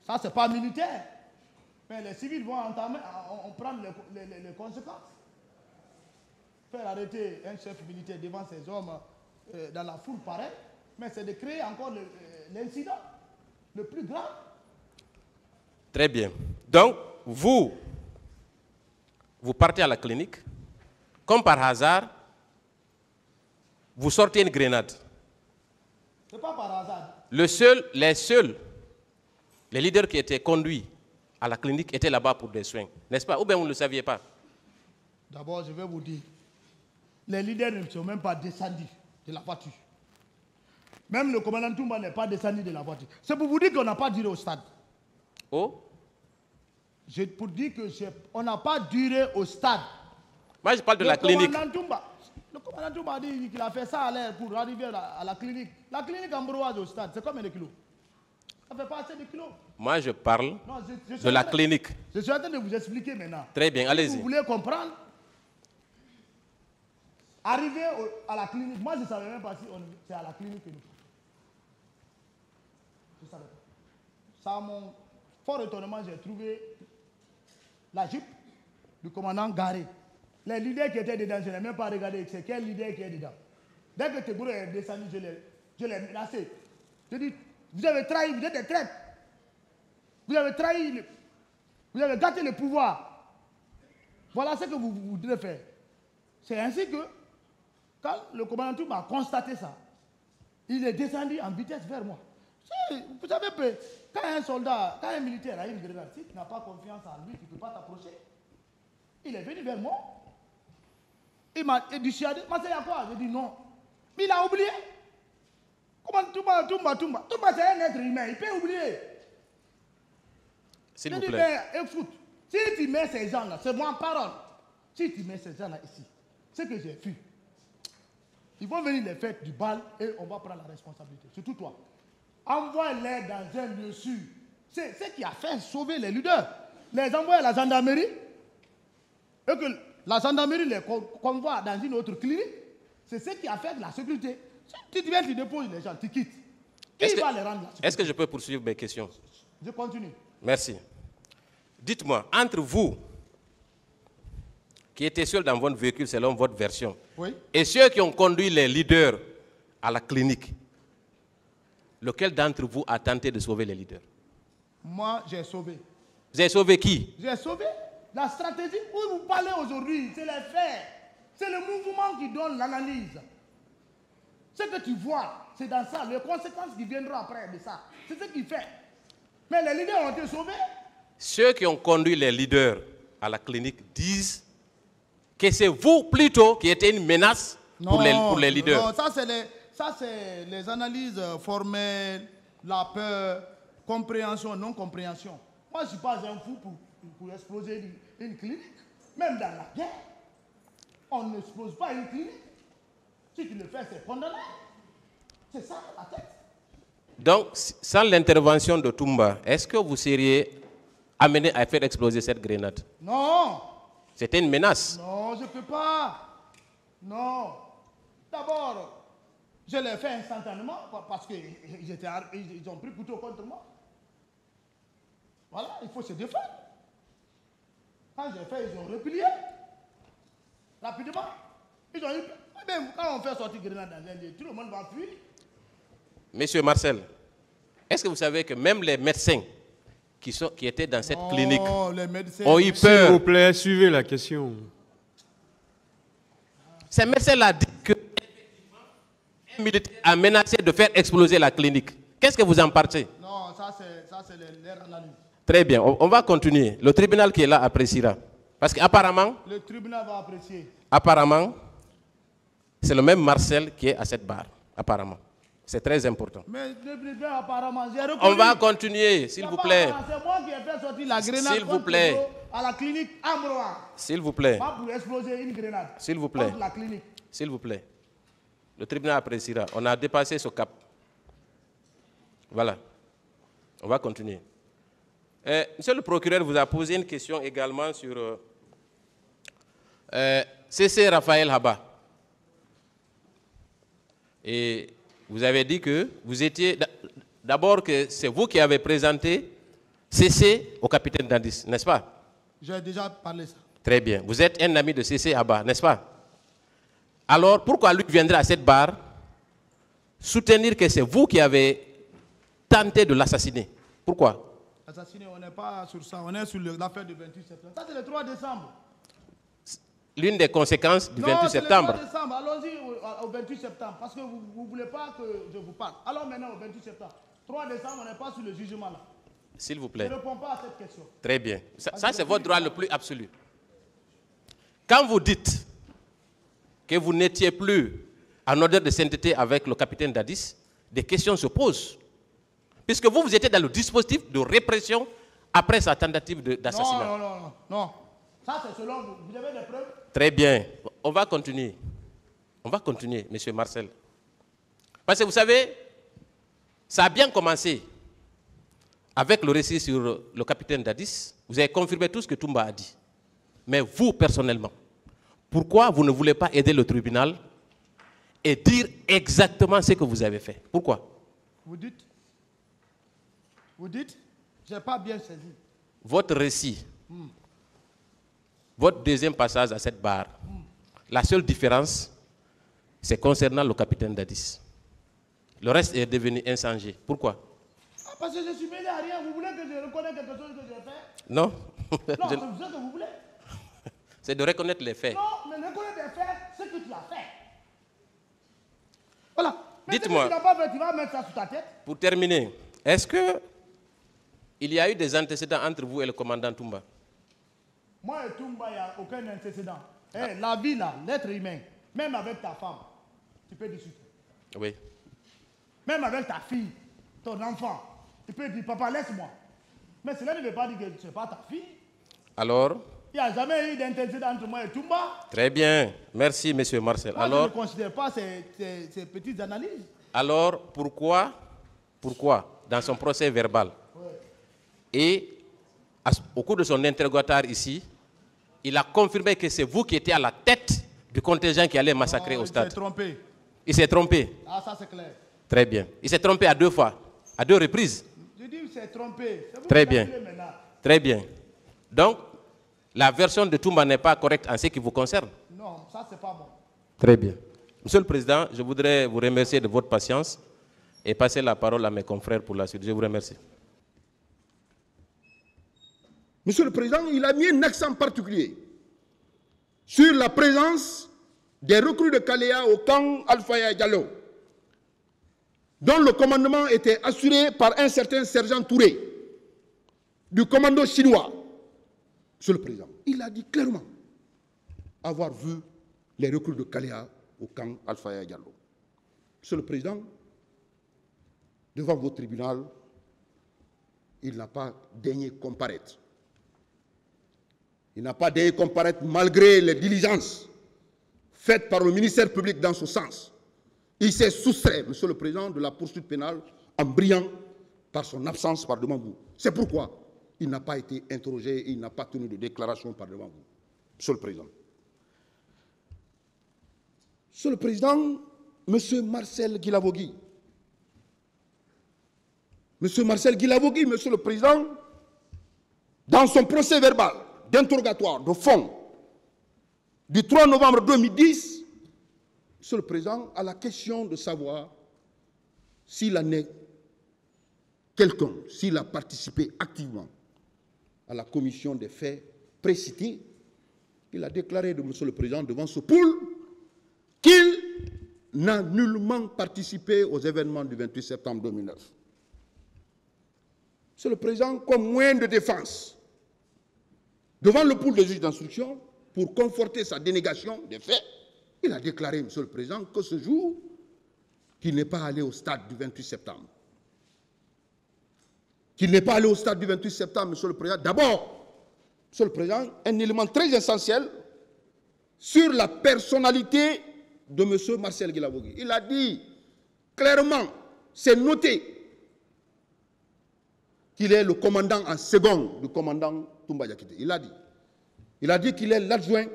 Ça c'est pas militaire. Mais les civils vont prendre les conséquences. Faire arrêter un chef militaire devant ses hommes dans la foule pareille, mais c'est de créer encore l'incident le plus grave.
Très bien. Donc, vous partez à la clinique, comme par hasard, vous sortez une grenade.
Ce n'est pas par hasard.
Les leaders qui étaient conduits à la clinique étaient là-bas pour des soins, n'est-ce pas? Ou bien vous ne le saviez pas?
D'abord, je vais vous dire, les leaders ne sont même pas descendus. de la voiture. Même le commandant Toumba n'est pas descendu de la voiture. C'est pour vous dire qu'on n'a pas duré au stade.
Oh?
Pour dire qu'on n'a pas duré au stade.
Moi, je parle de la clinique.
Le commandant Toumba a dit qu'il a fait ça à l'air pour arriver à la clinique. La clinique ambroise au stade, c'est combien de kilos? Ça ne fait pas assez de kilos.
Moi, je parle de la clinique.
Je suis en train de vous expliquer maintenant.
Très bien, allez-y.
Si vous voulez comprendre, arriver à la clinique, moi je ne savais même pas si c'est à la clinique que nous. Je ne savais pas. Ça, mon fort étonnement, j'ai trouvé la Jeep du commandant garé. Les leaders qui étaient dedans, je n'ai même pas regardé c'est quel leader qui est dedans. Dès que Tegouro est descendu, je l'ai menacé. Je dis, vous avez trahi, vous êtes des traîtres. Vous avez trahi, vous avez gâté le pouvoir. Voilà ce que vous devez faire. C'est ainsi que, quand le commandant Toumba a constaté ça, il est descendu en vitesse vers moi. Vous savez, quand un soldat, quand un militaire a une grenade, si tu n'as pas confiance en lui, tu ne peux pas t'approcher. Il est venu vers moi. Il m'a dissuadé. Mais c'est à quoi? J'ai dit non. Mais il a oublié. Comment Toumba, c'est un être humain. Il peut oublier.
S'il vous plaît.
Écoute, si tu mets ces gens-là, c'est moi en parole. Si tu mets ces gens-là ici, ce que j'ai vu, ils vont venir les faire du bal et on va prendre la responsabilité. Surtout toi. Envoie-les dans un lieu sûr. C'est ce qui a fait sauver les leaders. Les envoyer à la gendarmerie et que la gendarmerie les convoie dans une autre clinique. C'est ce qui a fait de la sécurité. Si tu viens, tu déposes les gens, tu quittes. Qui va les rendre la sécurité?
Est-ce que je peux poursuivre mes questions?
Je continue.
Merci. Dites-moi, entre vous, qui étaient seuls dans votre véhicule selon votre version,
oui,
et ceux qui ont conduit les leaders à la clinique, lequel d'entre vous a tenté de sauver les leaders?
Moi, j'ai sauvé.
Vous avez sauvé qui?
J'ai sauvé. La stratégie où vous parlez aujourd'hui, c'est les faits. C'est le mouvement qui donne l'analyse. Ce que tu vois, c'est dans ça. Les conséquences qui viendront après de ça, c'est ce qui fait. Mais les leaders ont été sauvés.
Ceux qui ont conduit les leaders à la clinique disent que c'est vous plutôt qui étiez une menace pour les leaders.
Non, ça c'est les analyses formelles, la peur, compréhension, non-compréhension. Moi, je ne suis pas un fou pour exploser une clinique. Même dans la guerre, on n'explose pas une clinique. Si tu le fais, c'est condamné. C'est ça la tête.
Donc, sans l'intervention de Toumba, est-ce que vous seriez amené à faire exploser cette grenade?
Non.
C'était une menace.
Non, je ne peux pas. Non. D'abord, je l'ai fait instantanément parce qu'ils ont pris couteau contre moi. Voilà, il faut se défendre. Quand j'ai fait, ils ont replié. Rapidement. Ils ont eu... Même quand on fait sortir grenade dans un lieu, tout le monde va fuir.
Monsieur Marcel, est-ce que vous savez que même les médecins qui étaient dans cette clinique ont eu peur?
S'il vous plaît, suivez la question.
Ces médecins-là disent qu'un militaire a menacé de faire exploser la clinique. Qu'est-ce que vous en pensez?
Non, ça c'est leur analyse.
Très bien, on va continuer. Le tribunal qui est là appréciera. Parce qu'apparemment...
Le tribunal va apprécier.
Apparemment, c'est le même Marcel qui est à cette barre. Apparemment. C'est très important.
Mais apparemment, j'ai reconnu.
On va continuer, s'il vous plaît.
C'est moi qui ai fait sortir la grenade
S'il vous plaît.
À la clinique Ambroise.
S'il vous plaît.
Pas pour exploser une grenade.
S'il vous plaît.
Contre la clinique.
S'il vous plaît. Le tribunal appréciera. On a dépassé ce cap. Voilà. On va continuer. Monsieur le procureur vous a posé une question également sur C.C. Raphaël Haba. Et vous avez dit que vous étiez... D'abord que c'est vous qui avez présenté C.C. au capitaine Dandis, n'est-ce pas?
J'ai déjà parlé ça.
Très bien. Vous êtes un ami de C.C. Haba, n'est-ce pas? Alors, pourquoi lui viendrait à cette barre soutenir que c'est vous qui avez tenté de l'assassiner? Pourquoi?
Assassiner, on n'est pas sur ça. On est sur l'affaire du 28 septembre. Ça, c'est le 3 décembre.
L'une des conséquences du 28 septembre.
Non, c'est le 3 décembre. Allons-y au 28 septembre. Parce que vous ne voulez pas que je vous parle. Alors maintenant au 28 septembre. 3 décembre, on n'est pas sur le jugement là.
S'il vous plaît.
Je ne réponds pas à cette question.
Très bien. Ça c'est votre droit le plus absolu. Quand vous dites que vous n'étiez plus en odeur de sainteté avec le capitaine Dadis, des questions se posent. Puisque vous, vous étiez dans le dispositif de répression après sa tentative d'assassinat.
Non, non, non, non, non. Ça, c'est selon vous. Vous avez des preuves?
Très bien. On va continuer. On va continuer, M. Marcel. Parce que vous savez, ça a bien commencé avec le récit sur le capitaine Dadis. Vous avez confirmé tout ce que Toumba a dit. Mais vous, personnellement, pourquoi vous ne voulez pas aider le tribunal et dire exactement ce que vous avez fait? Pourquoi?
Vous dites? Je n'ai pas bien saisi.
Votre récit, votre deuxième passage à cette barre, la seule différence, c'est concernant le capitaine Dadis. Le reste est devenu inchangé. Pourquoi?
Parce que je suis mêlé à rien. Vous voulez que je reconnaisse quelque chose que j'ai fait?
Non.
Non, c'est ça que vous voulez.
C'est de reconnaître les faits.
Non, mais reconnaître les faits, c'est que tu as fait. Voilà.
Dites-moi.
Si tu n'as pas fait, tu vas mettre ça sur ta tête.
Pour terminer, est-ce qu'il y a eu des antécédents entre vous et le commandant Toumba?
Moi et Toumba, il n'y a aucun antécédent. La vie, là, l'être humain, même avec ta femme, tu peux discuter.
Oui.
Même avec ta fille, ton enfant, tu peux dire, papa, laisse-moi. Mais cela ne veut pas dire que ce n'est pas ta fille.
Alors?
Il n'y a jamais eu d'intercédent entre moi et Toumba.
Très bien. Merci, M. Marcel.
Moi,
alors,
je ne considère pas ces petites analyses.
Alors, pourquoi, dans son procès verbal, et au cours de son interrogatoire ici, il a confirmé que c'est vous qui étiez à la tête du contingent qui allait massacrer au stade?
Il s'est trompé.
Il s'est trompé?
Ah, ça c'est clair.
Très bien. Il s'est trompé à 2 fois, à 2 reprises?
Je dis il s'est trompé.
Très bien. Très bien. Donc, la version de Toumba n'est pas correcte en ce qui vous concerne?
Non, ça c'est pas bon.
Très bien. Monsieur le Président, je voudrais vous remercier de votre patience et passer la parole à mes confrères pour la suite. Je vous remercie.
Monsieur le Président, il a mis un accent particulier sur la présence des recrues de Kalea au camp Alfaya Diallo, dont le commandement était assuré par un certain sergent Touré, du commando chinois. Monsieur le Président, il a dit clairement avoir vu les recrues de Kalea au camp Alfaya Diallo. Monsieur le Président, devant votre tribunal, il n'a pas daigné comparaître. Il n'a pas daigné comparaître malgré les diligences faites par le ministère public dans ce sens. Il s'est soustrait, Monsieur le Président, de la poursuite pénale en brillant par son absence par devant vous. C'est pourquoi il n'a pas été interrogé et il n'a pas tenu de déclaration par devant vous. Monsieur le Président. Monsieur le Président, Monsieur Marcel Guilavogui. Monsieur Marcel Guilavogui, Monsieur le Président, dans son procès verbal d'interrogatoire de fond du 3 novembre 2010, Monsieur le Président, à la question de savoir s'il en est quelqu'un, s'il a participé activement à la commission des faits précités, il a déclaré de Monsieur le Président devant ce pool qu'il n'a nullement participé aux événements du 28 septembre 2009. Monsieur le Président, comme moyen de défense, devant le pool de juges d'instruction, pour conforter sa dénégation des faits, il a déclaré, Monsieur le Président, que ce jour, qu'il n'est pas allé au stade du 28 septembre. Qu'il n'est pas allé au stade du 28 septembre, Monsieur le Président. D'abord, Monsieur le Président, un élément très essentiel sur la personnalité de M. Marcel Guilavogui. Il a dit clairement, c'est noté, qu'il est le commandant en second du commandant Toumba Diakité. Il a dit qu'il est l'adjoint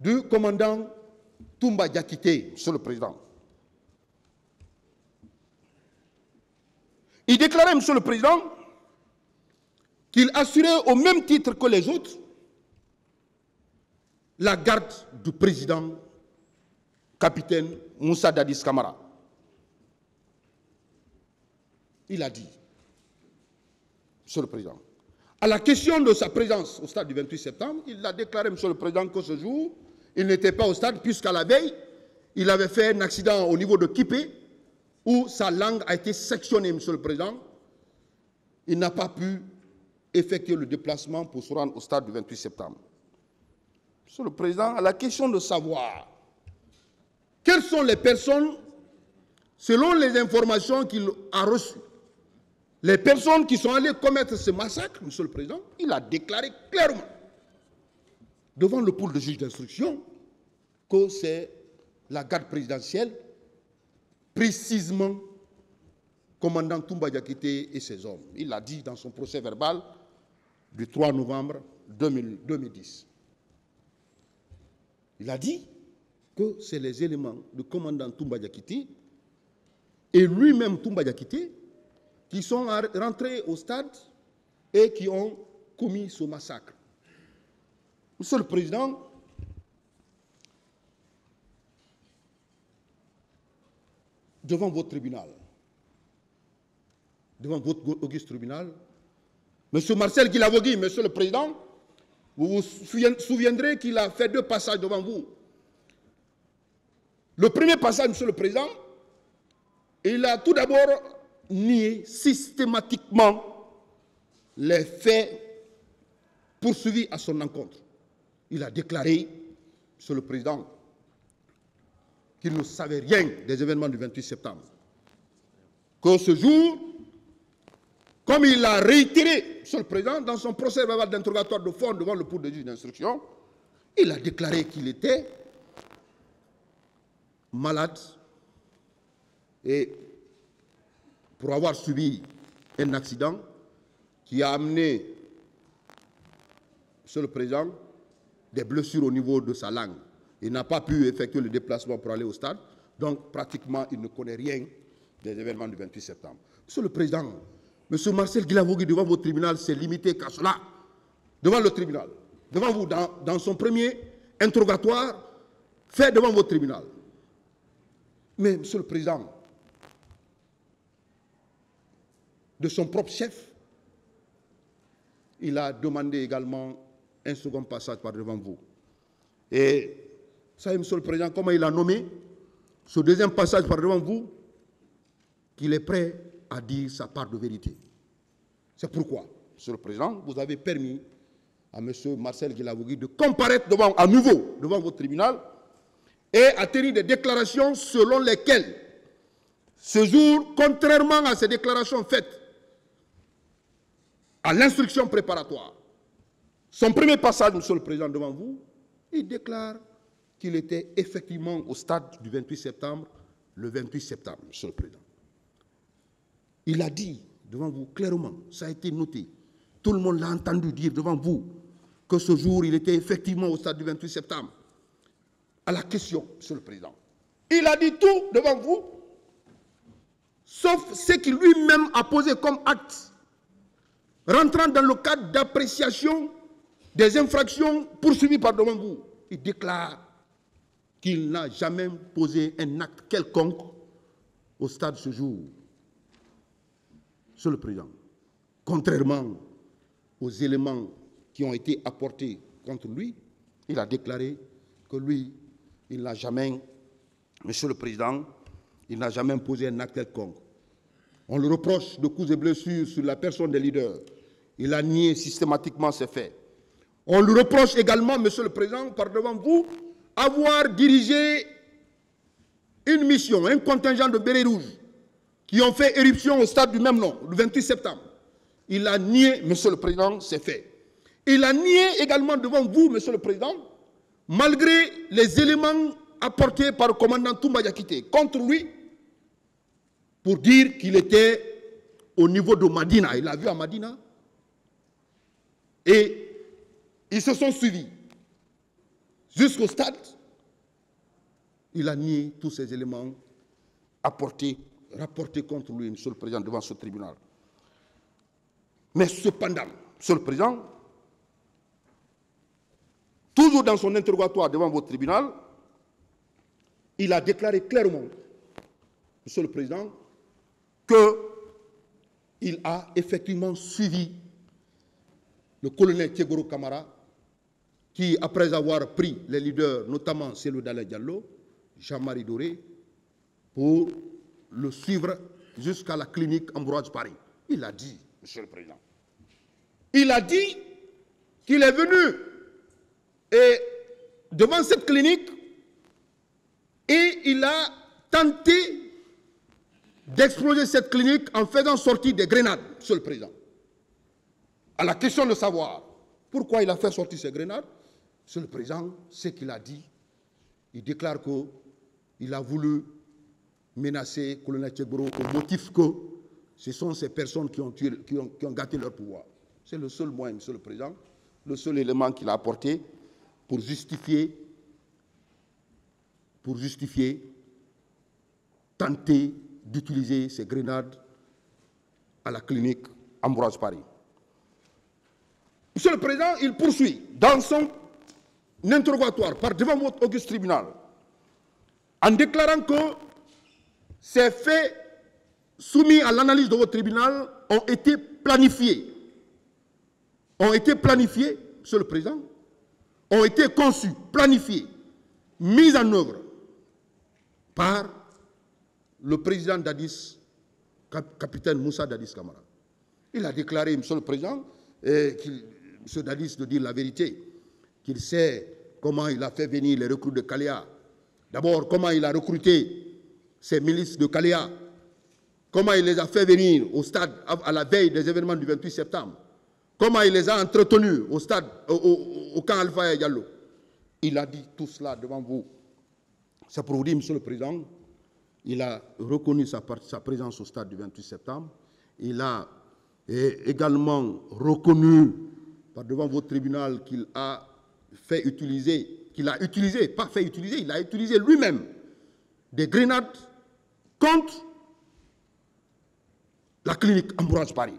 du commandant Toumba Diakité, Monsieur le Président. Il déclarait, Monsieur le Président, qu'il assurait au même titre que les autres la garde du président capitaine Moussa Dadis Camara. Il a dit, Monsieur le Président, à la question de sa présence au stade du 28 septembre, il a déclaré, Monsieur le Président, que ce jour, il n'était pas au stade puisqu'à la veille, il avait fait un accident au niveau de Kipé où sa langue a été sectionnée, Monsieur le Président. Il n'a pas pu effectuer le déplacement pour se rendre au stade du 28 septembre. Monsieur le Président, à la question de savoir quelles sont les personnes, selon les informations qu'il a reçues, les personnes qui sont allées commettre ce massacre, Monsieur le Président, il a déclaré clairement devant le pool de juges d'instruction que c'est la garde présidentielle, précisément commandant Toumba Diakité et ses hommes. Il l'a dit dans son procès verbal du 3 novembre 2010. Il a dit que c'est les éléments du commandant Toumba Diakité et lui-même Toumba Diakité qui sont rentrés au stade et qui ont commis ce massacre. Monsieur le Président, devant votre tribunal, devant votre auguste tribunal, Monsieur Marcel Guilavogui, Monsieur le Président, vous vous souviendrez qu'il a fait 2 passages devant vous. Le premier passage, Monsieur le Président, il a tout d'abord nié systématiquement les faits poursuivis à son encontre. Il a déclaré, Monsieur le Président, qu'il ne savait rien des événements du 28 septembre. Que ce jour, comme il l'a réitéré, Monsieur le Président, dans son procès verbal d'interrogatoire de fond devant le pool de juge d'instruction, il a déclaré qu'il était malade et pour avoir subi un accident qui a amené, Monsieur le Président, des blessures au niveau de sa langue. Il n'a pas pu effectuer le déplacement pour aller au stade, donc pratiquement il ne connaît rien des événements du 28 septembre. Monsieur le Président, Monsieur Marcel Guilavogui, devant votre tribunal, s'est limité qu'à cela, devant le tribunal, devant vous, dans son premier interrogatoire, fait devant votre tribunal. Mais, Monsieur le Président, de son propre chef, il a demandé également un second passage par devant vous. Et, vous savez, Monsieur le Président, comment il a nommé ce deuxième passage par devant vous, qu'il est prêt à dire sa part de vérité. C'est pourquoi, Monsieur le Président, vous avez permis à Monsieur Marcel Guilavogui de comparaître à nouveau devant votre tribunal et à tenir des déclarations selon lesquelles, ce jour, contrairement à ces déclarations faites à l'instruction préparatoire, son premier passage, Monsieur le Président, devant vous, il déclare qu'il était effectivement au stade du 28 septembre, le 28 septembre, Monsieur le Président. Il a dit devant vous clairement, ça a été noté, tout le monde l'a entendu dire devant vous, que ce jour, il était effectivement au stade du 28 septembre. À la question, Monsieur le Président, il a dit tout devant vous, sauf ce qu'il lui-même a posé comme acte, rentrant dans le cadre d'appréciation des infractions poursuivies par devant vous. Il déclare qu'il n'a jamais posé un acte quelconque au stade ce jour. Monsieur le Président, contrairement aux éléments qui ont été apportés contre lui, il a déclaré que lui, il n'a jamais, Monsieur le Président, il n'a jamais posé un acte quelconque. On le reproche de coups et blessures sur la personne des leaders. Il a nié systématiquement ces faits. On lui reproche également, Monsieur le Président, par devant vous, avoir dirigé une mission, un contingent de bérets rouges qui ont fait éruption au stade du même nom, le 28 septembre. Il a nié, Monsieur le Président, ces faits. Il a nié également devant vous, Monsieur le Président, malgré les éléments apportés par le commandant Toumba Diakité contre lui, pour dire qu'il était au niveau de Madina. Il l'a vu à Madina. Et ils se sont suivis jusqu'au stade. Il a nié tous ces éléments rapportés contre lui, Monsieur le Président, devant ce tribunal. Mais cependant, Monsieur le Président, toujours dans son interrogatoire devant votre tribunal, il a déclaré clairement, Monsieur le Président, qu'il a effectivement suivi le colonel Thiegoro Camara, qui, après avoir pris les leaders, notamment Cellou Dalein Diallo, Jean-Marie Doré, pour le suivre jusqu'à la clinique Ambroise Paré. Il a dit, Monsieur le Président, il a dit qu'il est venu et devant cette clinique Et il a tenté d'exploser cette clinique en faisant sortir des grenades, Monsieur le Président. À la question de savoir pourquoi il a fait sortir ces grenades, Monsieur le Président, ce qu'il a dit, il déclare qu'il a voulu menacer le colonel Tchegboro au motif que ce sont ces personnes qui ont gâté leur pouvoir. C'est le seul moyen, Monsieur le Président, le seul élément qu'il a apporté pour justifier tenter d'utiliser ces grenades à la clinique Ambroise Paré. Monsieur le Président, il poursuit dans son interrogatoire devant votre auguste tribunal en déclarant que ces faits soumis à l'analyse de votre tribunal ont été planifiés. Ont été planifiés, Monsieur le Président, ont été conçus, planifiés, mis en œuvre par le président Dadis, capitaine Moussa Dadis Camara. Il a déclaré, Monsieur le Président, M. Dadis de dire la vérité, qu'il sait comment il a fait venir les recrues de Kaléa. D'abord, comment il a recruté ces milices de Kaléa, comment il les a fait venir au stade à la veille des événements du 28 septembre, comment il les a entretenus au stade, au camp Alpha et Diallo. Il a dit tout cela devant vous. C'est pour vous dire, Monsieur le Président, il a reconnu sa présence au stade du 28 septembre. Il a également reconnu devant votre tribunal qu'il a fait utiliser, il a utilisé lui-même des grenades contre la clinique Ambroise Paré.